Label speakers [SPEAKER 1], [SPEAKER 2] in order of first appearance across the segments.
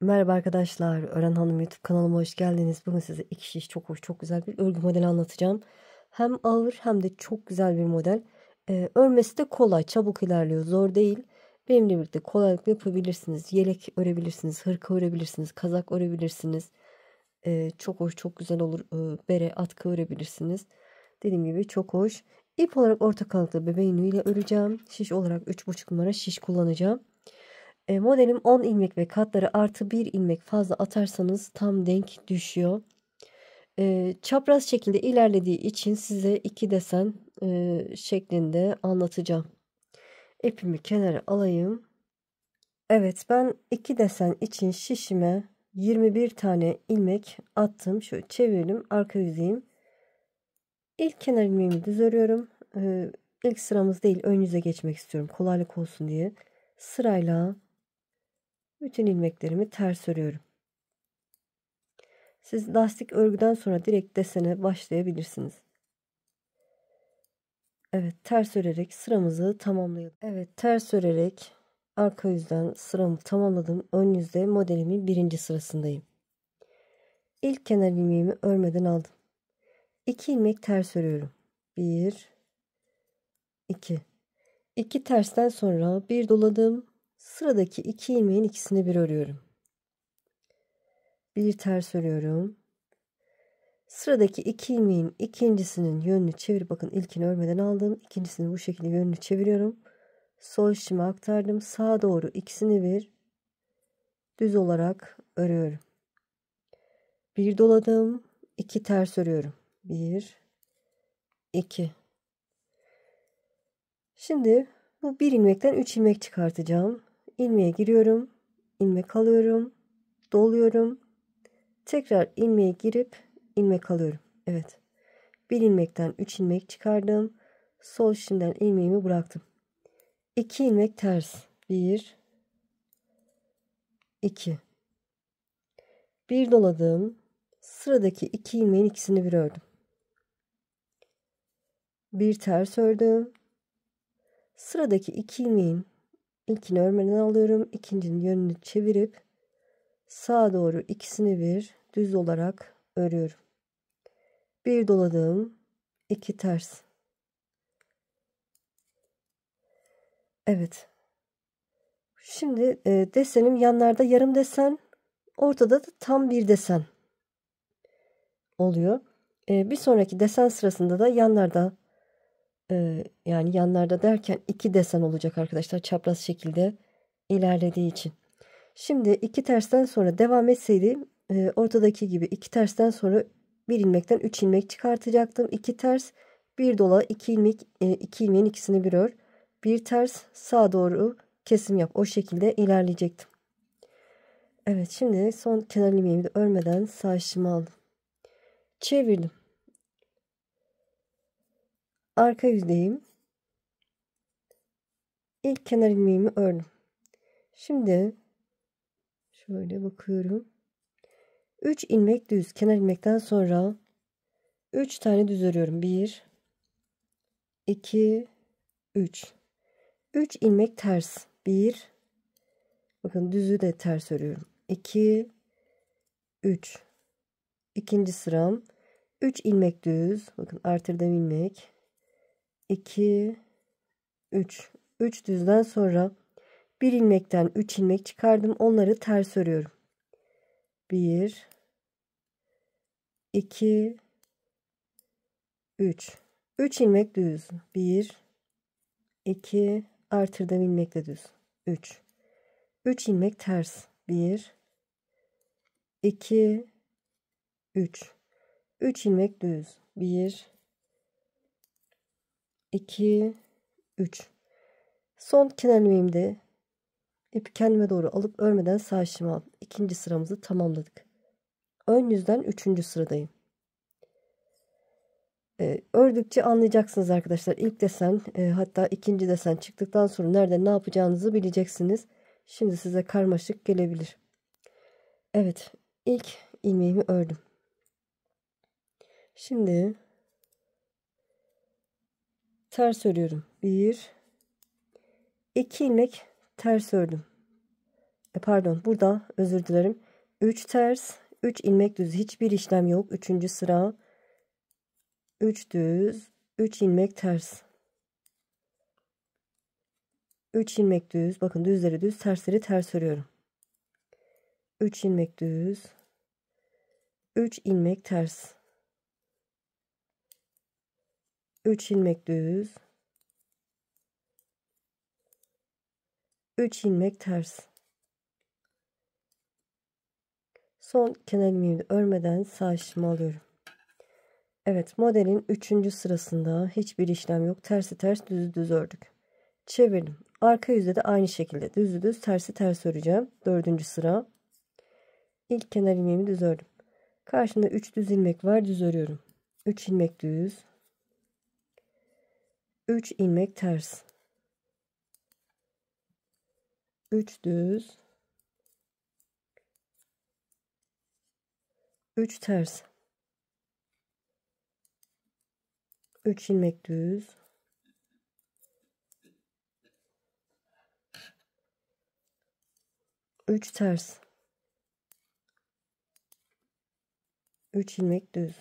[SPEAKER 1] Merhaba arkadaşlar, Öğren Hanım YouTube kanalıma hoş geldiniz. Bugün size iki şiş çok hoş, çok güzel bir örgü modeli anlatacağım. Hem ağır hem de çok güzel bir model. Örmesi de kolay, çabuk ilerliyor, zor değil. Benimle birlikte kolaylıkla yapabilirsiniz. Yelek örebilirsiniz, hırka örebilirsiniz, kazak örebilirsiniz. Çok hoş, çok güzel olur. Bere, atkı örebilirsiniz. Dediğim gibi çok hoş. İp olarak orta kalınlıkta bebe ile öreceğim. Şiş olarak 3,5 numara şiş kullanacağım. Modelim 10 ilmek ve katları artı 1 ilmek fazla atarsanız tam denk düşüyor. Çapraz şekilde ilerlediği için size 2 desen şeklinde anlatacağım. İpimi kenara alayım. Evet, ben 2 desen için şişime 21 tane ilmek attım. Şöyle çevirdim, arka yüzeyim. İlk kenar ilmeğimi düz örüyorum. İlk sıramız değil, ön yüze geçmek istiyorum kolaylık olsun diye. Sırayla bütün ilmeklerimi ters örüyorum. Siz lastik örgüden sonra direkt desene başlayabilirsiniz. Evet, ters örerek sıramızı tamamlayalım. Evet, ters örerek arka yüzden sıramı tamamladım. Ön yüzde modelimin birinci sırasındayım. İlk kenar ilmeğimi örmeden aldım. 2 ilmek ters örüyorum. 1 2 2 tersten sonra bir doladım. Sıradaki 2 ilmeğin ikisini bir örüyorum. Bir ters örüyorum. Sıradaki 2 ilmeğin ikincisinin yönünü çevir. Bakın ilkini örmeden aldım. İkincisini bu şekilde yönünü çeviriyorum. Sol şişime aktardım. Sağa doğru ikisini bir düz olarak örüyorum. Bir doladım. 2 ters örüyorum. 1 2. Şimdi bu bir ilmekten 3 ilmek çıkartacağım. İlmeğe giriyorum. İlmek alıyorum. Doluyorum. Tekrar ilmeğe girip ilmek alıyorum. Evet. Bir ilmekten 3 ilmek çıkardım. Sol şişimden ilmeğimi bıraktım. 2 ilmek ters. 1 2. Bir doladım. Sıradaki 2 ilmeğin ikisini bir ördüm. Bir ters ördüm. Sıradaki 2 ilmeğin ilkini örmeden alıyorum. İkincinin yönünü çevirip sağa doğru ikisini bir düz olarak örüyorum. Bir doladım. 2 ters. Evet. Şimdi desenim yanlarda yarım desen, ortada da tam bir desen oluyor. Bir sonraki desen sırasında da yanlarda yani yanlarda derken 2 desen olacak arkadaşlar, çapraz şekilde ilerlediği için. Şimdi 2 tersten sonra devam etseydi ortadaki gibi 2 tersten sonra bir ilmekten 3 ilmek çıkartacaktım. 2 ters, bir dola, 2 ilmek, 2 ilmeğin ikisini bir ör. Bir ters, sağa doğru kesim yap. O şekilde ilerleyecektim. Evet, şimdi son kenar ilmeğimi de örmeden sağ şişimi aldım. Çevirdim. Arka yüzdeyim. İlk kenar ilmeğimi ördüm. Şimdi şöyle bakıyorum. 3 ilmek düz. Kenar ilmekten sonra 3 tane düz örüyorum. 1 2 3. 3 ilmek ters. 1. Bakın düzü de ters örüyorum. 2 3. İkinci sıram. 3 ilmek düz. Bakın artırdım ilmek. 2 3. 3 düzden sonra bir ilmekten 3 ilmek çıkardım. Onları ters örüyorum. 1 2 3. 3 ilmek düz. 1 2 artırdım ilmekle düz. 3. 3 ilmek ters. 1 2 3. 3 ilmek düz. 1 2 3. Son kenar ilmeğimde ipi kendime doğru alıp örmeden sağ şişimi aldım. İkinci sıramızı tamamladık. Ön yüzden 3. sıradayım. Ördükçe anlayacaksınız arkadaşlar. İlk desen hatta ikinci desen çıktıktan sonra nerede ne yapacağınızı bileceksiniz. Şimdi size karmaşık gelebilir. Evet, ilk ilmeğimi ördüm. Şimdi ters örüyorum. 1 2 ilmek ters ördüm. Pardon, burada özür dilerim. 3 ters, 3 ilmek düz, hiçbir işlem yok. 3. sıra 3 düz, 3 ilmek ters. 3 ilmek düz, bakın düzleri düz, tersleri ters örüyorum. 3 ilmek düz, 3 ilmek ters. 3 ilmek düz, 3 ilmek ters. Son kenar ilmeğimi örmeden sağ şişimi alıyorum. Evet, modelin 3. sırasında hiçbir işlem yok. Tersi ters, düzü düz ördük. Çevirdim. Arka yüzde de aynı şekilde düzü düz, tersi ters öreceğim. 4. sıra. İlk kenar ilmeğimi düz ördüm. Karşımda 3 düz ilmek var, düz örüyorum. 3 ilmek düz, 3 ilmek ters. 3 düz, 3 ters. 3 ilmek düz, 3 ters. 3 ilmek düz.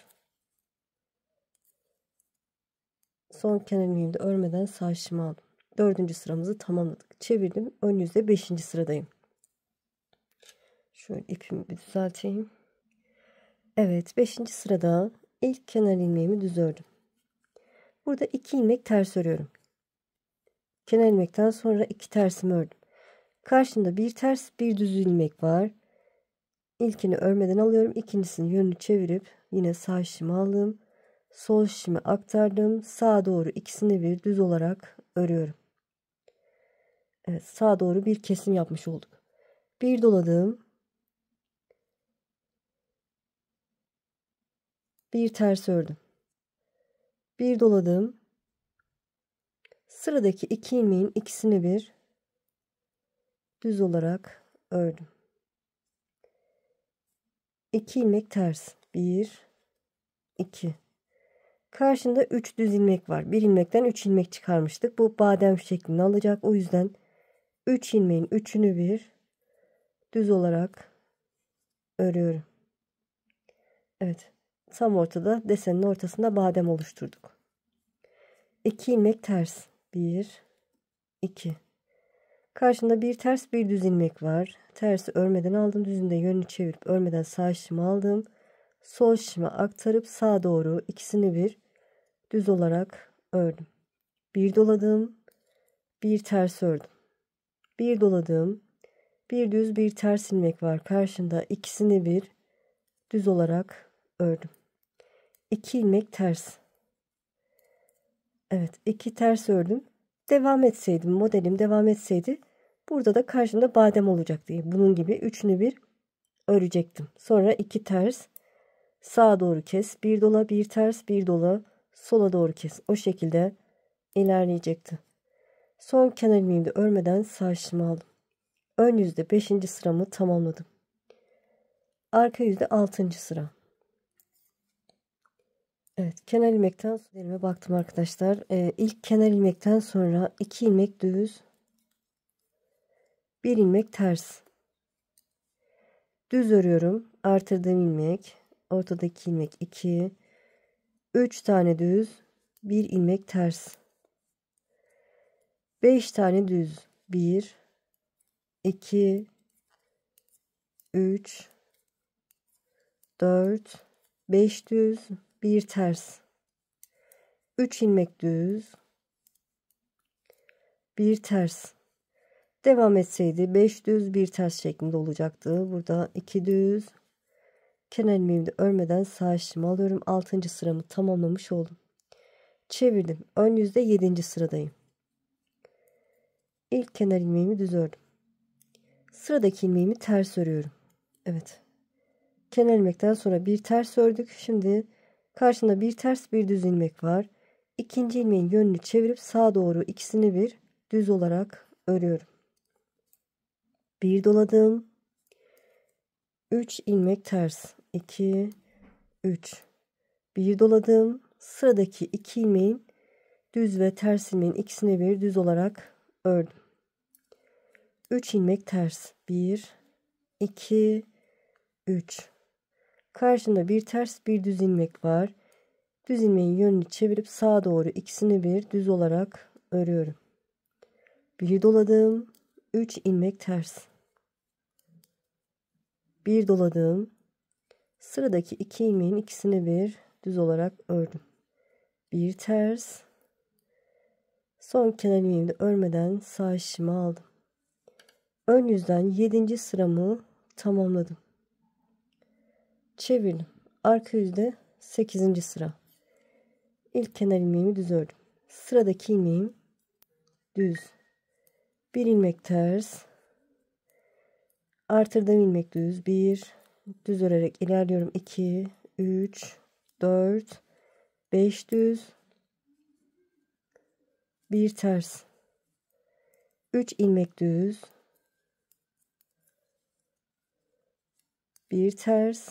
[SPEAKER 1] Son kenar ilmeğimi de örmeden sağ şişimi aldım. 4. sıramızı tamamladık. Çevirdim. Ön yüzde 5. sıradayım. Şöyle ipimi bir düzelteyim. Evet, 5. sırada ilk kenar ilmeğimi düz ördüm. Burada 2 ilmek ters örüyorum. Kenar ilmekten sonra 2 tersimi ördüm. Karşımda bir ters, bir düz ilmek var. İlkini örmeden alıyorum. İkincisinin yönünü çevirip yine sağ şişimi aldım. Sol şişimi aktardım. Sağa doğru ikisini bir düz olarak örüyorum. Evet, sağa doğru bir kesim yapmış olduk. Bir doladım. Bir ters ördüm. Bir doladım. Sıradaki 2 ilmeğin ikisini bir düz olarak ördüm. 2 ilmek ters. 1 2. Karşında 3 düz ilmek var. Bir ilmekten 3 ilmek çıkarmıştık. Bu badem şeklini alacak. O yüzden 3 ilmeğin 3'ünü bir düz olarak örüyorum. Evet. Tam ortada, desenin ortasında badem oluşturduk. 2 ilmek ters. 1 2. Karşımda bir ters, bir düz ilmek var. Tersi örmeden aldım. Düzünde yönünü çevirip örmeden sağ şişimi aldım. Sol şişimi aktarıp sağa doğru ikisini bir düz olarak ördüm. Bir doladım. Bir ters ördüm. Bir doladım. Bir düz, bir ters ilmek var. Karşımda ikisini bir düz olarak ördüm. 2 ilmek ters. Evet, 2 ters ördüm. Devam etseydim, modelim devam etseydi burada da karşımda badem olacaktı. Bunun gibi üçünü bir örecektim. Sonra 2 ters, sağa doğru kes, bir dola, bir ters, bir dola, sola doğru kes. O şekilde ilerleyecekti. Son kenar ilmeğimi de örmeden sağ şişimi aldım. Ön yüzde 5. sıramı tamamladım. Arka yüzde 6. sıra. Evet, kenar ilmekten sonra baktım arkadaşlar. İlk kenar ilmekten sonra 2 ilmek düz, 1 ilmek ters. Düz örüyorum. Artırdığım ilmek, ortadaki ilmek 2, 3 tane düz, 1 ilmek ters. 5 tane düz, 1 2 3 4 5 düz, 1 ters. 3 ilmek düz, 1 ters. Devam etseydi 5 düz, 1 ters şeklinde olacaktı. Burada 2 düz. Kenar ilmeğimi de örmeden sağ şişimi alıyorum. 6. sıramı tamamlamış oldum. Çevirdim. Ön yüzde 7. sıradayım. İlk kenar ilmeğimi düz ördüm. Sıradaki ilmeğimi ters örüyorum. Evet. Kenar ilmekten sonra bir ters ördük. Şimdi karşımda bir ters, bir düz ilmek var. İkinci ilmeğin yönünü çevirip sağa doğru ikisini bir düz olarak örüyorum. Bir doladım. 3 ilmek ters. 2 3. Bir doladım. Sıradaki 2 ilmeğin düz ve ters ilmeğin ikisini bir düz olarak ördüm. 3 ilmek ters. 1, 2, 3. Karşımda bir ters bir düz ilmek var. Düz ilmeğin yönünü çevirip sağa doğru ikisini bir düz olarak örüyorum. Bir doladım. 3 ilmek ters. Bir doladım. Sıradaki 2 ilmeğin ikisini bir düz olarak ördüm. Bir ters. Son kenar ilmeğimi de örmeden sağ şişimi aldım. Ön yüzden 7. sıramı tamamladım. Çevirdim. Arka yüzde 8. sıra. İlk kenar ilmeğimi düz ördüm. Sıradaki ilmeğim düz. Bir ilmek ters. Artırdığım ilmek düz. 1. Düz örerek ilerliyorum. 2, 3, 4, 5 düz. Bir ters. 3 ilmek düz. Bir ters.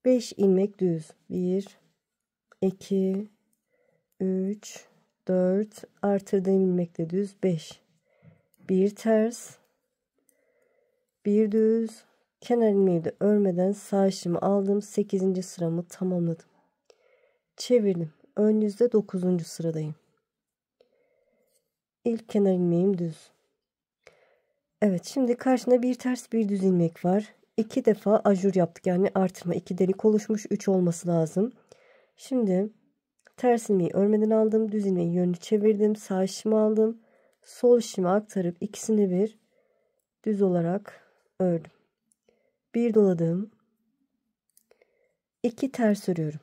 [SPEAKER 1] 5 ilmek düz. 1, 2, 3, 4. Artırdığım ilmekle düz. 5. Bir ters. Bir düz. Kenar ilmeği de örmeden sağ işimi aldım. 8. sıramı tamamladım. Çevirdim. Ön yüzde 9. sıradayım. İlk kenar ilmeğim düz. Evet, şimdi karşında bir ters bir düz ilmek var. 2 defa ajur yaptık. Yani artırma. 2 delik oluşmuş. 3 olması lazım. Şimdi ters ilmeği örmeden aldım. Düz ilmeğin yönünü çevirdim. Sağ işimi aldım. Sol işimi aktarıp ikisini bir düz olarak ördüm. Bir doladım. 2 ters örüyorum.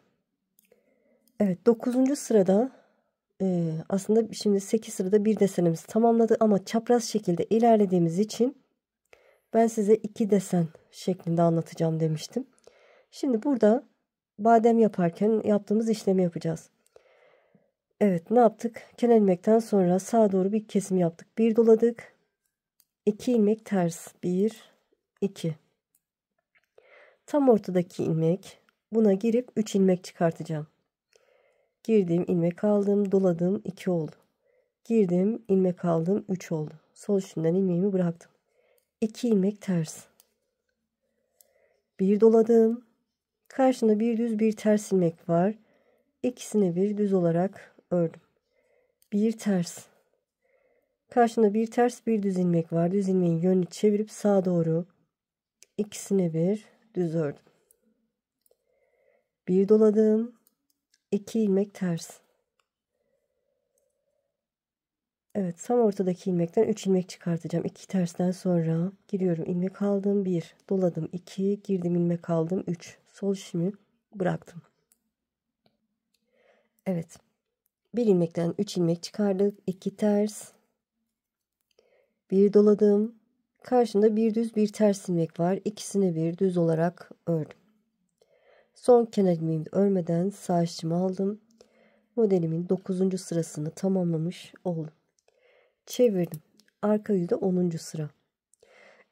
[SPEAKER 1] Evet, 9. sırada aslında şimdi 8 sırada bir desenimiz tamamladı ama çapraz şekilde ilerlediğimiz için ben size 2 desen şeklinde anlatacağım demiştim. Şimdi burada badem yaparken yaptığımız işlemi yapacağız. Evet, ne yaptık? Kenar ilmekten sonra sağa doğru bir kesim yaptık. Bir doladık. 2 ilmek ters. 1, 2. Tam ortadaki ilmek. Buna girip 3 ilmek çıkartacağım. Girdim, ilmek aldım, doladım, 2 oldu. Girdim, ilmek aldım, 3 oldu. Sol üstünden ilmeğimi bıraktım. 2 ilmek ters. Bir doladım. Karşında bir düz bir ters ilmek var. İkisini bir düz olarak ördüm. Bir ters. Karşında bir ters bir düz ilmek var. Düz ilmeğin yönünü çevirip sağa doğru ikisini bir düz ördüm. Bir doladım. 2 ilmek ters. Evet, tam ortadaki ilmekten 3 ilmek çıkartacağım. 2 tersten sonra giriyorum, ilmek aldım, 1 doladım, 2 girdim, ilmek aldım, 3 sol işimi bıraktım. Evet, bir ilmekten 3 ilmek çıkardık, 2 ters, 1 doladım. Karşımda bir düz bir ters ilmek var. İkisini bir düz olarak ördüm. Son kenar ilmeğimi örmeden sağ işimi aldım. Modelimin 9. sırasını tamamlamış oldum. Çevirdim. Arka yüzde 10. sıra.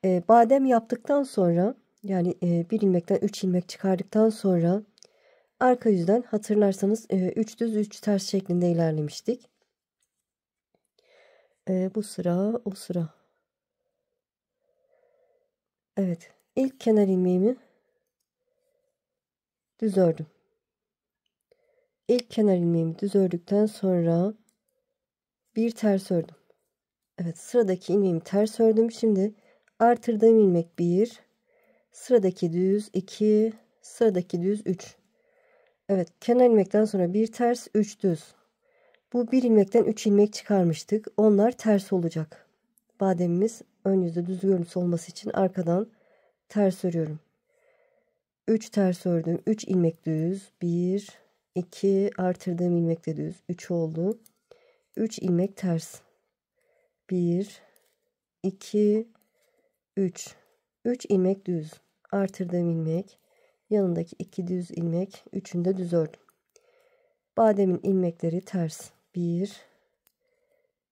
[SPEAKER 1] Badem yaptıktan sonra yani bir ilmekten 3 ilmek çıkardıktan sonra arka yüzden hatırlarsanız 3 düz 3 ters şeklinde ilerlemiştik. Bu sıra o sıra. Evet, ilk kenar ilmeğimi düz ördüm. İlk kenar ilmeğimi düz ördükten sonra bir ters ördüm. Evet, sıradaki ilmeğimi ters ördüm. Şimdi artırdığım ilmek 1, sıradaki düz 2, sıradaki düz 3. Evet, kenar ilmekten sonra bir ters 3 düz. Bu bir ilmekten 3 ilmek çıkarmıştık. Onlar ters olacak. Bademimiz ön yüzde düz görüntüsü olması için arkadan ters örüyorum. 3 ters ördüm. 3 ilmek düz. 1, 2 artırdığım ilmek de düz. 3 oldu. 3 ilmek ters. 1, 2, 3. 3 ilmek düz. Artırdığım ilmek. Yanındaki 2 düz ilmek. 3'ünü de düz ördüm. Bademin ilmekleri ters. 1,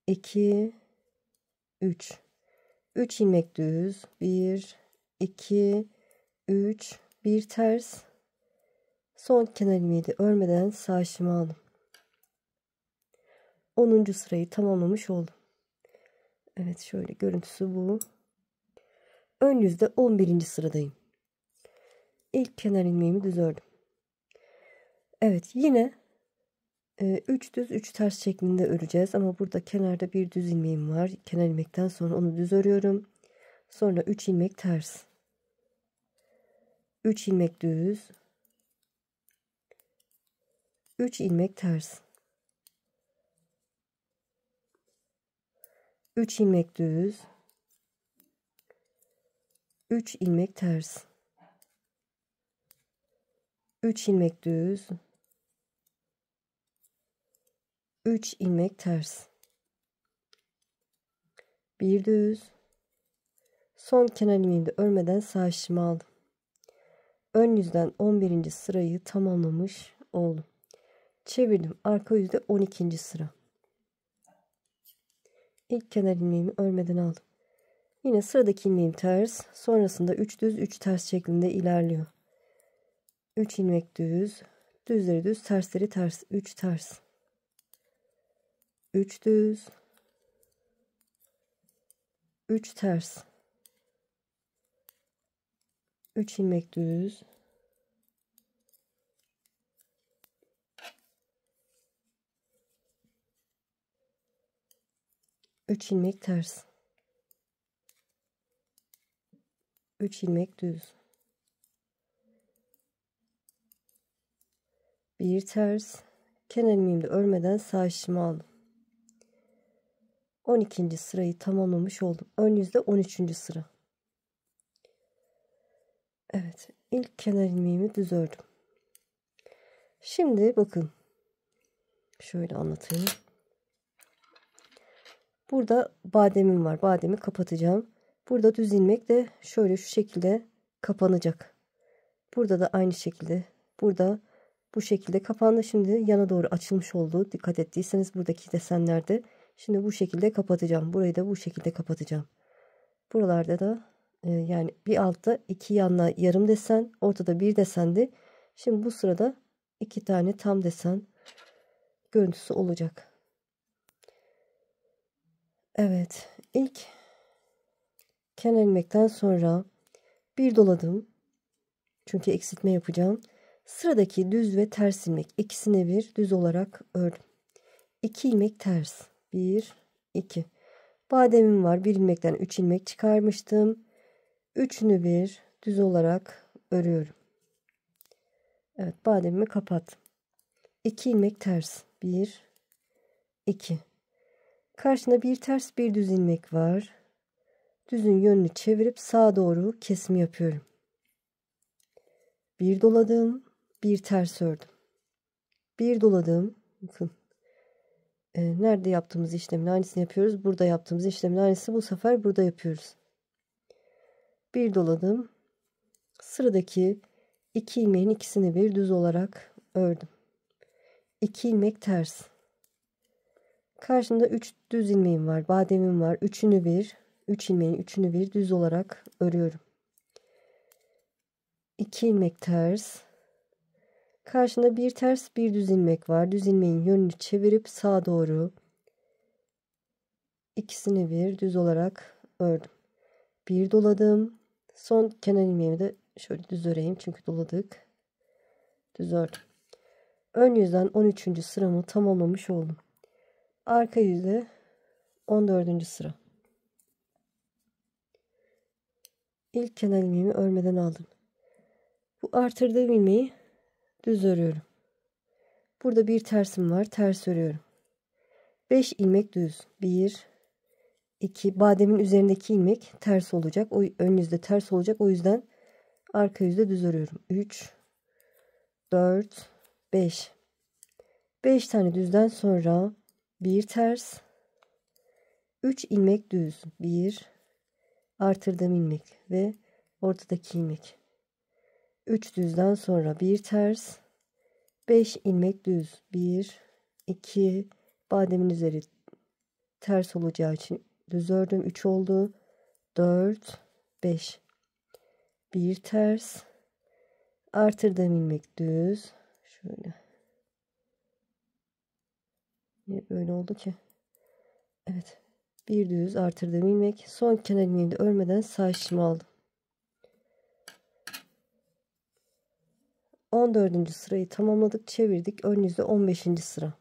[SPEAKER 1] 2, 3. 3 ilmek düz. 1, 2, 3. Bir ters. Son kenar ilmeği de örmeden sağ işimi aldım. 10. sırayı tamamlamış oldum. Evet, şöyle görüntüsü bu. Ön yüzde 11. sıradayım. İlk kenar ilmeğimi düz ördüm. Evet, yine 3 düz 3 ters şeklinde öreceğiz ama burada kenarda bir düz ilmeğim var. Kenar ilmekten sonra onu düz örüyorum. Sonra 3 ilmek ters. 3 ilmek düz. 3 ilmek ters. 3 ilmek düz. 3 ilmek ters. 3 ilmek düz. 3 ilmek ters. Bir düz. Son kenar ilmeğimi de örmeden sağ şişimi aldım. Ön yüzden 11. sırayı tamamlamış oldum. Çevirdim. Arka yüzde 12. sıra. İlk kenar ilmeğimi örmeden aldım. Yine sıradaki ilmeğim ters. Sonrasında 3 düz 3 ters şeklinde ilerliyor. 3 ilmek düz. Düzleri düz, tersleri ters. 3 ters. 3 düz. 3 ters. 3 ilmek düz. 3 ilmek ters. 3 ilmek düz. Bir ters. Kenar ilmeğimi de örmeden sağ şişimi aldım. 12. sırayı tamamlamış oldum. Ön yüzde 13. sıra. Evet, ilk kenar ilmeğimi düz ördüm. Şimdi bakın. Şöyle anlatayım. Burada bademim var. Bademi kapatacağım. Burada düz ilmek de şöyle şu şekilde kapanacak. Burada da aynı şekilde. Burada bu şekilde kapandı. Şimdi yana doğru açılmış oldu. Dikkat ettiyseniz buradaki desenlerde. Şimdi bu şekilde kapatacağım. Burayı da bu şekilde kapatacağım. Buralarda da yani bir altta iki yanla yarım desen, ortada bir desendi. Şimdi bu sırada iki tane tam desen görüntüsü olacak. Evet, ilk kenar ilmekten sonra bir doladım. Çünkü eksiltme yapacağım. Sıradaki düz ve ters ilmek ikisini bir düz olarak ördüm. 2 ilmek ters. 1 2. Bademim var. Bir ilmekten 3 ilmek çıkarmıştım. Üçünü bir düz olarak örüyorum. Evet, bademimi kapattım. 2 ilmek ters. 1 2. Karşında bir ters bir düz ilmek var. Düzün yönünü çevirip sağa doğru kesim yapıyorum. Bir doladım, bir ters ördüm. Bir doladım. Bakın. Nerede yaptığımız işlemin aynısını yapıyoruz. Burada yaptığımız işlemin aynısı bu sefer burada yapıyoruz. Bir doladım. Sıradaki 2 ilmeğin ikisini bir düz olarak ördüm. 2 ilmek ters. Karşımda 3 düz ilmeğim var. Bademim var. 3'ünü bir, 3 ilmeğin 3'ünü bir düz olarak örüyorum. 2 ilmek ters. Karşında bir ters bir düz ilmek var. Düz ilmeğin yönünü çevirip sağa doğru ikisini bir düz olarak ördüm. Bir doladım. Son kenar ilmeğimi de şöyle düz öreyim çünkü doladık. Düz ördüm. Ön yüzden 13. sıramı tamamlamış oldum. Arka yüzde 14. sıra. İlk kenar ilmeğimi örmeden aldım. Bu artırdığım ilmeği düz örüyorum. Burada bir tersim var. Ters örüyorum. 5 ilmek düz. 1 2. Bademin üzerindeki ilmek ters olacak. O ön yüzde ters olacak. O yüzden arka yüzde düz örüyorum. 3 4 5. 5 tane düzden sonra bir ters, 3 ilmek düz, 1 artırdığım ilmek ve ortadaki ilmek. 3 düzden sonra bir ters, 5 ilmek düz, 1 2. Bademin üzeri ters olacağı için düz ördüm. 3 oldu. 4 5. Bir ters, artırdığım ilmek düz. Şöyle. Niye böyle oldu ki? Evet. Bir düz artırdığım ilmek. Son kenar ilmeğimi de örmeden sağ şişimi aldım. 14. sırayı tamamladık. Çevirdik. Ön yüzde 15. sıra.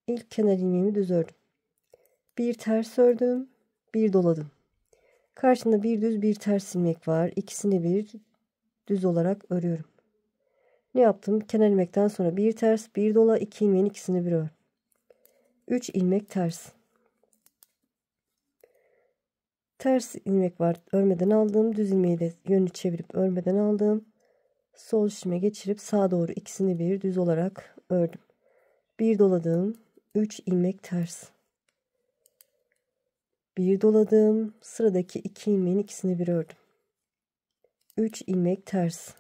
[SPEAKER 1] İlk kenar ilmeğimi düz ördüm. Bir ters ördüm. Bir doladım. Karşımda bir düz bir ters ilmek var. İkisini bir düz olarak örüyorum. Ne yaptım? Kenar ilmekten sonra bir ters, bir dola, iki ilmeğin ikisini bir ör. 3 ilmek ters. Ters ilmek var. Örmeden aldım. Düz ilmeği de yönünü çevirip örmeden aldım. Sol şişime geçirip sağa doğru ikisini bir düz olarak ördüm. Bir doladım. 3 ilmek ters. Bir doladım. Sıradaki 2 ilmeğin ikisini bir ördüm. 3 ilmek ters.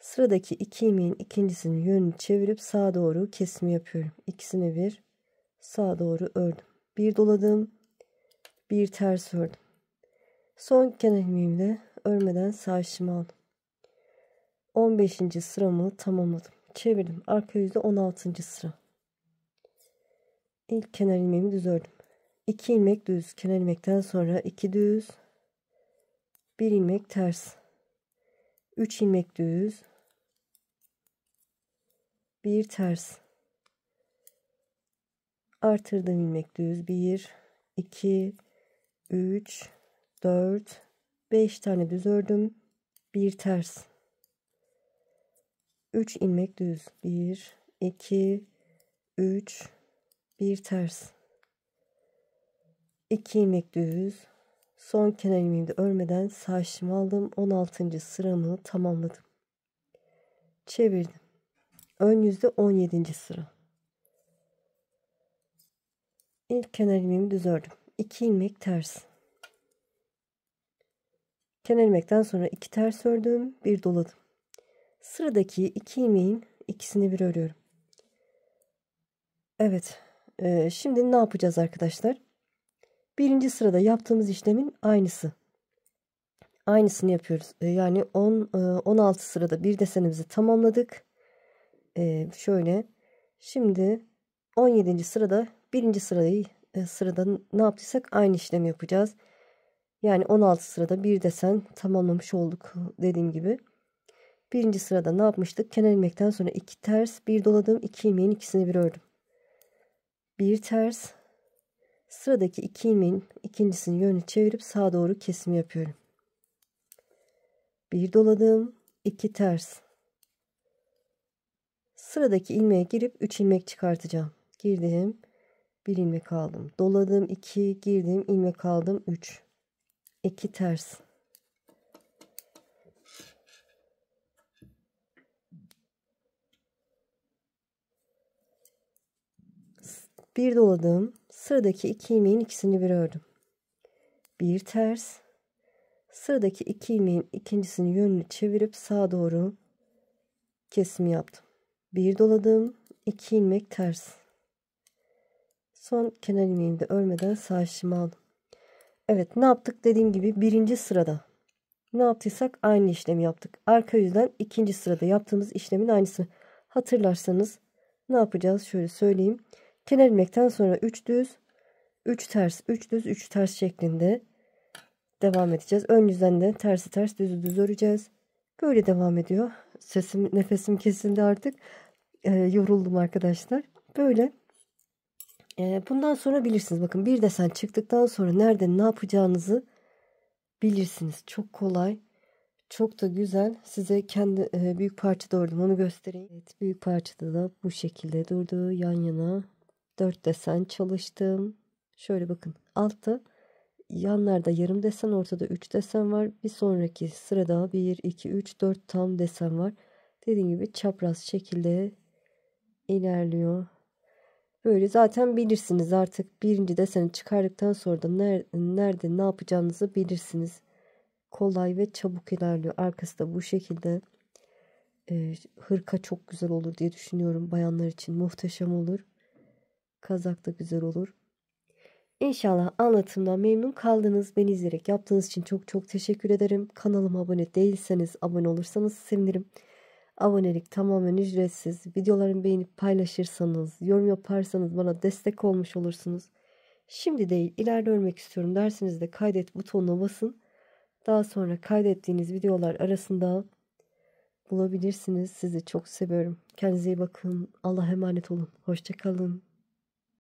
[SPEAKER 1] Sıradaki 2 ilmeğin ikincisinin yönünü çevirip sağa doğru kesimi yapıyorum. İkisini bir sağa doğru ördüm. Bir doladım. Bir ters ördüm. Son kenar ilmeğimi de örmeden sağ şişimi aldım. 15. sıramı tamamladım. Çevirdim. Arka yüzde 16. sıra. İlk kenar ilmeğimi düz ördüm. 2 ilmek düz. Kenar ilmekten sonra 2 düz. 1 ilmek ters. 3 ilmek düz. 1 ters. Artırdığım ilmek düz. 1, 2, 3, 4, 5 tane düz ördüm. 1 ters. 3 ilmek düz. 1, 2, 3, 1 ters. 2 ilmek düz. Son kenar ilmeğimi de örmeden sağ şişimi aldım. 16. sıramı tamamladım. Çevirdim. Ön yüzde 17. sıra. İlk kenar ilmeğimi düz ördüm. 2 ilmek ters. Kenar ilmekten sonra 2 ters ördüm. Bir doladım. Sıradaki 2 ilmeğin ikisini bir örüyorum. Evet. Şimdi ne yapacağız arkadaşlar? Birinci sırada yaptığımız işlemin aynısı. Aynısını yapıyoruz. Yani 16 sırada bir desenimizi tamamladık. Şöyle. Şimdi 17. sırada birinci sırada ne yaptıysak aynı işlemi yapacağız. Yani 16 sırada bir desen tamamlamış olduk dediğim gibi. Birinci sırada ne yapmıştık? Kenar ilmekten sonra 2 ters, bir doladım, 2 ilmeğin ikisini bir ördüm. Bir ters. Sıradaki 2 ilmeğin ikincisini yönünü çevirip sağa doğru kesimi yapıyorum. Bir doladım, 2 ters. Sıradaki ilmeğe girip 3 ilmek çıkartacağım. Girdim, 1 ilmek aldım. Doladım, 2, girdim, ilmek aldım, 3. 2 ters. Bir doladım. Sıradaki 2 ilmeğin ikisini bir ördüm. Bir ters. Sıradaki 2 ilmeğin ikincisini yönünü çevirip sağa doğru kesimi yaptım. Bir doladım. 2 ilmek ters. Son kenar ilmeğimi de örmeden sağ şişimi aldım. Evet, ne yaptık? Dediğim gibi birinci sırada ne yaptıysak aynı işlemi yaptık. Arka yüzden ikinci sırada yaptığımız işlemin aynısı. Hatırlarsanız ne yapacağız? Şöyle söyleyeyim. Kenar ilmekten sonra 3 düz, 3 ters, 3 düz, 3 ters şeklinde devam edeceğiz. Ön yüzden de tersi ters, düzü düz öreceğiz. Böyle devam ediyor. Nefesim kesildi artık. Yoruldum arkadaşlar. Böyle. Bundan sonra bilirsiniz. Bakın, bir desen çıktıktan sonra nerede ne yapacağınızı bilirsiniz. Çok kolay. Çok da güzel. Size kendi büyük parçada ördüm. Onu göstereyim. Evet, büyük parçada da bu şekilde durdu. Yan yana 4 desen çalıştım. Şöyle bakın. Altta yanlarda yarım desen, ortada 3 desen var. Bir sonraki sırada 1, 2, 3, 4 tam desen var. Dediğim gibi çapraz şekilde ilerliyor. Böyle zaten bilirsiniz artık, birinci deseni çıkardıktan sonra da nerede ne yapacağınızı bilirsiniz. Kolay ve çabuk ilerliyor. Arkası da bu şekilde. Hırka çok güzel olur diye düşünüyorum. Bayanlar için muhteşem olur. Kazak da güzel olur. İnşallah anlatımdan memnun kaldınız. Beni izleyerek yaptığınız için çok çok teşekkür ederim. Kanalıma abone değilseniz abone olursanız sevinirim. Abonelik tamamen ücretsiz. Videolarımı beğenip paylaşırsanız, yorum yaparsanız bana destek olmuş olursunuz. Şimdi değil, ileride örmek istiyorum derseniz de kaydet butonuna basın. Daha sonra kaydettiğiniz videolar arasında bulabilirsiniz. Sizi çok seviyorum. Kendinize iyi bakın. Allah'a emanet olun. Hoşça kalın.